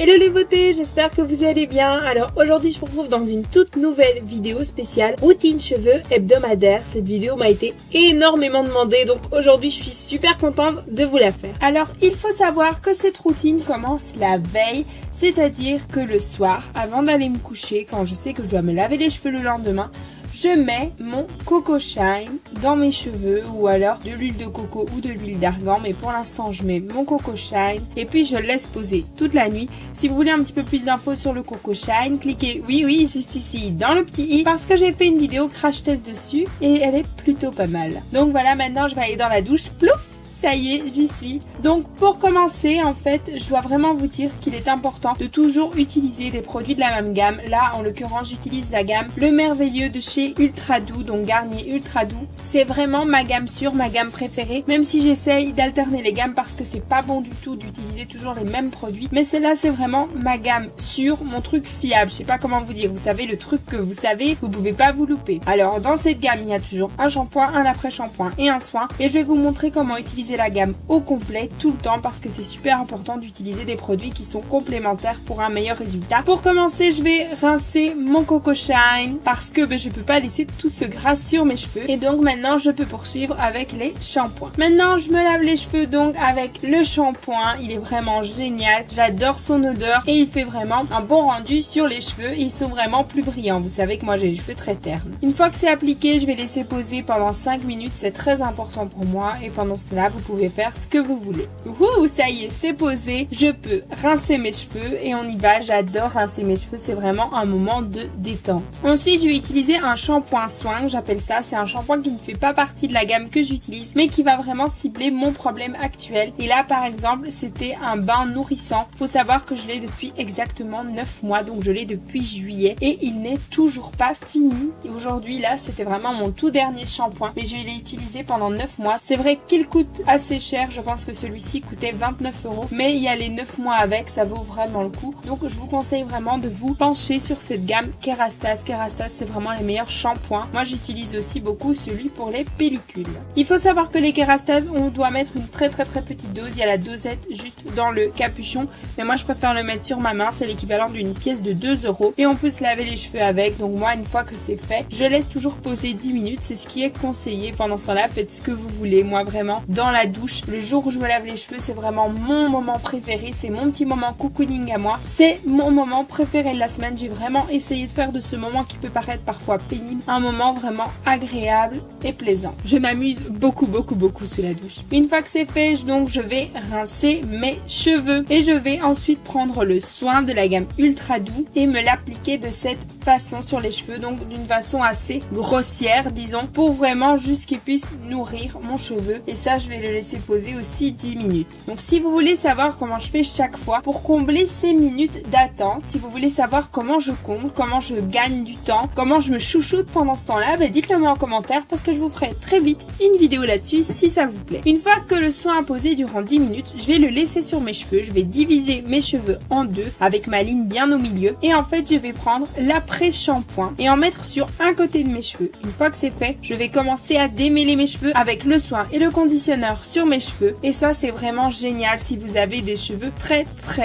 Hello les beautés, j'espère que vous allez bien. Alors aujourd'hui je vous retrouve dans une toute nouvelle vidéo spéciale routine cheveux hebdomadaire. Cette vidéo m'a été énormément demandée, donc aujourd'hui je suis super contente de vous la faire. Alors il faut savoir que cette routine commence la veille, c'est-à-dire que le soir, avant d'aller me coucher, quand je sais que je dois me laver les cheveux le lendemain, je mets mon Coco Shine dans mes cheveux ou alors de l'huile de coco ou de l'huile d'argan, mais pour l'instant je mets mon Coco Shine et puis je laisse poser toute la nuit. Si vous voulez un petit peu plus d'infos sur le Coco Shine, cliquez oui juste ici dans le petit i parce que j'ai fait une vidéo crash test dessus et elle est plutôt pas mal. Donc voilà, maintenant je vais aller dans la douche, plouf. Ça y est, j'y suis. Donc pour commencer, en fait, je dois vraiment vous dire qu'il est important de toujours utiliser des produits de la même gamme. Là, en l'occurrence, j'utilise la gamme Le Merveilleux de chez Ultra Doux, donc Garnier Ultra Doux. C'est vraiment ma gamme sûre, ma gamme préférée, même si j'essaye d'alterner les gammes parce que c'est pas bon du tout d'utiliser toujours les mêmes produits. Mais celle-là, c'est vraiment ma gamme sûre, mon truc fiable. Je sais pas comment vous dire, vous savez, le truc que vous savez, vous pouvez pas vous louper. Alors, dans cette gamme, il y a toujours un shampoing, un après-shampoing et un soin. Et je vais vous montrer comment utiliser la gamme au complet tout le temps parce que c'est super important d'utiliser des produits qui sont complémentaires pour un meilleur résultat. Pour commencer, je vais rincer mon Coco Shine parce que je peux pas laisser tout ce gras sur mes cheveux et donc maintenant je peux poursuivre avec les shampoings. Maintenant je me lave les cheveux donc avec le shampoing, il est vraiment génial, j'adore son odeur et il fait vraiment un bon rendu sur les cheveux, ils sont vraiment plus brillants. Vous savez que moi j'ai les cheveux très ternes. Une fois que c'est appliqué, je vais laisser poser pendant 5 minutes, c'est très important pour moi et pendant cela vous pouvez faire ce que vous voulez. Ouh, ça y est, c'est posé. Je peux rincer mes cheveux et on y va. J'adore rincer mes cheveux. C'est vraiment un moment de détente. Ensuite, je vais utiliser un shampoing soin, j'appelle ça. C'est un shampoing qui ne fait pas partie de la gamme que j'utilise, mais qui va vraiment cibler mon problème actuel. Et là, par exemple, c'était un bain nourrissant. Faut savoir que je l'ai depuis exactement 9 mois, donc je l'ai depuis juillet et il n'est toujours pas fini. Et aujourd'hui, là, c'était vraiment mon tout dernier shampoing, mais je l'ai utilisé pendant 9 mois. C'est vrai qu'il coûte assez cher. Je pense que celui-ci coûtait 29 €, mais il y a les 9 mois avec, ça vaut vraiment le coup. Donc je vous conseille vraiment de vous pencher sur cette gamme Kerastase. Kerastase, c'est vraiment les meilleurs shampoings. Moi j'utilise aussi beaucoup celui pour les pellicules. Il faut savoir que les Kerastase, on doit mettre une très petite dose. Il y a la dosette juste dans le capuchon, mais moi je préfère le mettre sur ma main. C'est l'équivalent d'une pièce de 2 € et on peut se laver les cheveux avec. Donc moi, une fois que c'est fait, je laisse toujours poser 10 minutes. C'est ce qui est conseillé. Pendant ce temps-là, faites ce que vous voulez. Moi vraiment, dans la douche, le jour où je me lave les cheveux, c'est vraiment mon moment préféré. C'est mon petit moment cocooning à moi. C'est mon moment préféré de la semaine. J'ai vraiment essayé de faire de ce moment qui peut paraître parfois pénible un moment vraiment agréable et plaisant. Je m'amuse beaucoup sous la douche. Une fois que c'est fait, je vais rincer mes cheveux et je vais ensuite prendre le soin de la gamme Ultra Doux et me l'appliquer de cette façon sur les cheveux, donc d'une façon assez grossière, disons, pour vraiment juste qu'il puisse nourrir mon cheveu. Et ça, je vais le laisser poser aussi 10 minutes. Donc si vous voulez savoir comment je fais chaque fois pour combler ces minutes d'attente, si vous voulez savoir comment je comble, comment je gagne du temps, comment je me chouchoute pendant ce temps-là, dites-le moi en commentaire parce que je vous ferai très vite une vidéo là-dessus si ça vous plaît. Une fois que le soin a posé durant 10 minutes, je vais le laisser sur mes cheveux, je vais diviser mes cheveux en deux avec ma ligne bien au milieu et en fait je vais prendre l'après-shampoing et en mettre sur un côté de mes cheveux. Une fois que c'est fait, je vais commencer à démêler mes cheveux avec le soin et le conditionneur sur mes cheveux et ça c'est vraiment génial si vous avez des cheveux très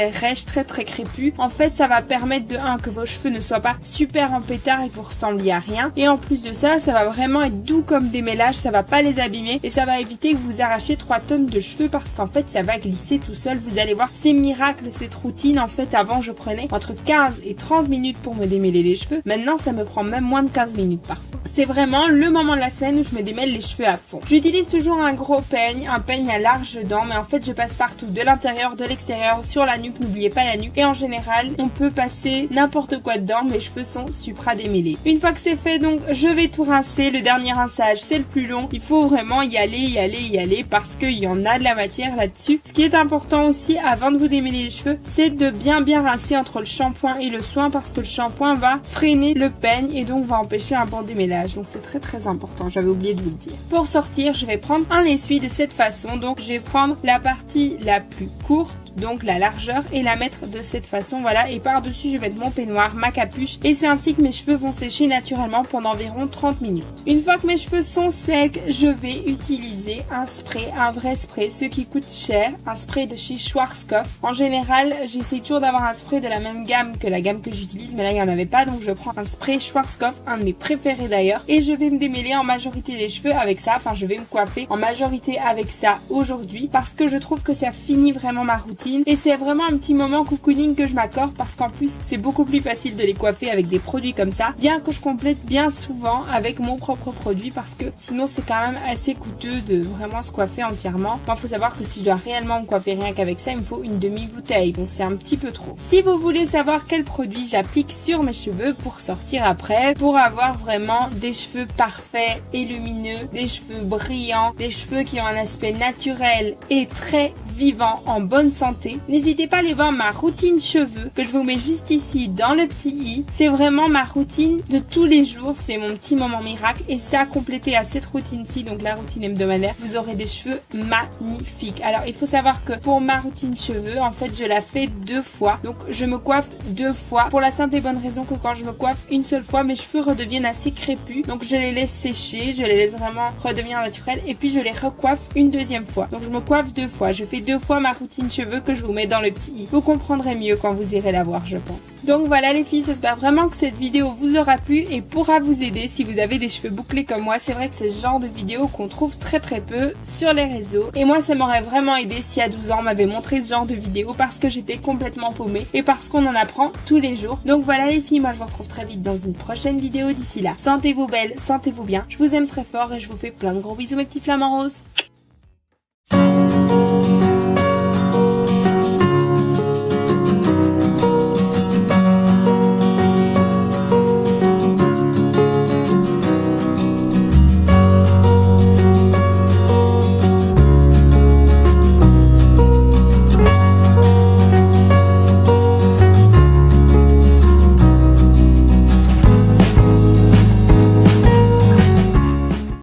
rêches, très crépus. En fait ça va permettre de que vos cheveux ne soient pas super en pétard et que vous ressembliez à rien et en plus de ça, ça va vraiment être doux comme démêlage, ça va pas les abîmer et ça va éviter que vous arrachiez 3 tonnes de cheveux parce qu'en fait ça va glisser tout seul. Vous allez voir, c'est miracle cette routine. En fait avant je prenais entre 15 et 30 minutes pour me démêler les cheveux, maintenant ça me prend même moins de 15 minutes parfois. C'est vraiment le moment de la semaine où je me démêle les cheveux à fond. J'utilise toujours un gros peigne, un peigne à large dents, mais en fait je passe partout, de l'intérieur, de l'extérieur, sur la nuque, n'oubliez pas la nuque et en général on peut passer n'importe quoi dedans, mes cheveux sont supra démêlés. Une fois que c'est fait, donc je vais tout rincer. Le dernier rinçage c'est le plus long, il faut vraiment y aller parce qu'il y en a de la matière là-dessus. Ce qui est important aussi avant de vous démêler les cheveux, c'est de bien rincer entre le shampoing et le soin parce que le shampoing va freiner le peigne et donc va empêcher un bon démêlage. Donc c'est très important, j'avais oublié de vous le dire. Pour sortir, je vais prendre un essuie de cette façon, donc je vais prendre la partie la plus courte donc la largeur, et la mettre de cette façon, voilà, et par-dessus je vais mettre mon peignoir, ma capuche, et c'est ainsi que mes cheveux vont sécher naturellement pendant environ 30 minutes. Une fois que mes cheveux sont secs, je vais utiliser un spray, un vrai spray, ce qui coûte cher, un spray de chez Schwarzkopf. En général, j'essaie toujours d'avoir un spray de la même gamme que la gamme que j'utilise, mais là il n'y en avait pas, donc je prends un spray Schwarzkopf, un de mes préférés d'ailleurs, et je vais me démêler en majorité les cheveux avec ça, enfin je vais me coiffer en majorité avec ça aujourd'hui, parce que je trouve que ça finit vraiment ma routine, et c'est vraiment un petit moment cocooning que je m'accorde, parce qu'en plus c'est beaucoup plus facile de les coiffer avec des produits comme ça, bien que je complète bien souvent avec mon propre produit, parce que sinon c'est quand même assez coûteux de vraiment se coiffer entièrement. Moi faut savoir que si je dois réellement me coiffer rien qu'avec ça, il me faut une demi-bouteille, donc c'est un petit peu trop. Si vous voulez savoir quel produit j'applique sur mes cheveux pour sortir après, pour avoir vraiment des cheveux parfaits et lumineux, des cheveux brillants, des cheveux qui ont un aspect naturel et très vivant, en bonne santé, n'hésitez pas à aller voir ma routine cheveux que je vous mets juste ici dans le petit i. C'est vraiment ma routine de tous les jours, c'est mon petit moment miracle, et ça complété à cette routine-ci, donc la routine hebdomadaire, vous aurez des cheveux magnifiques. Alors il faut savoir que pour ma routine cheveux, en fait je la fais 2 fois, donc je me coiffe 2 fois pour la simple et bonne raison que quand je me coiffe une seule fois, mes cheveux redeviennent assez crépus, donc je les laisse sécher, je les laisse vraiment redevenir naturels, et puis je les recoiffe une deuxième fois. Donc je me coiffe 2 fois, je fais 2 fois ma routine cheveux que je vous mets dans le petit i. Vous comprendrez mieux quand vous irez la voir, je pense. Donc voilà les filles, j'espère vraiment que cette vidéo vous aura plu et pourra vous aider si vous avez des cheveux bouclés comme moi. C'est vrai que c'est ce genre de vidéo qu'on trouve très peu sur les réseaux, et moi ça m'aurait vraiment aidé si à 12 ans on m'avait montré ce genre de vidéo, parce que j'étais complètement paumée et parce qu'on en apprend tous les jours. Donc voilà les filles, moi je vous retrouve très vite dans une prochaine vidéo. D'ici là, sentez-vous belles, sentez-vous bien, je vous aime très fort et je vous fais plein de gros bisous mes petits flamants roses.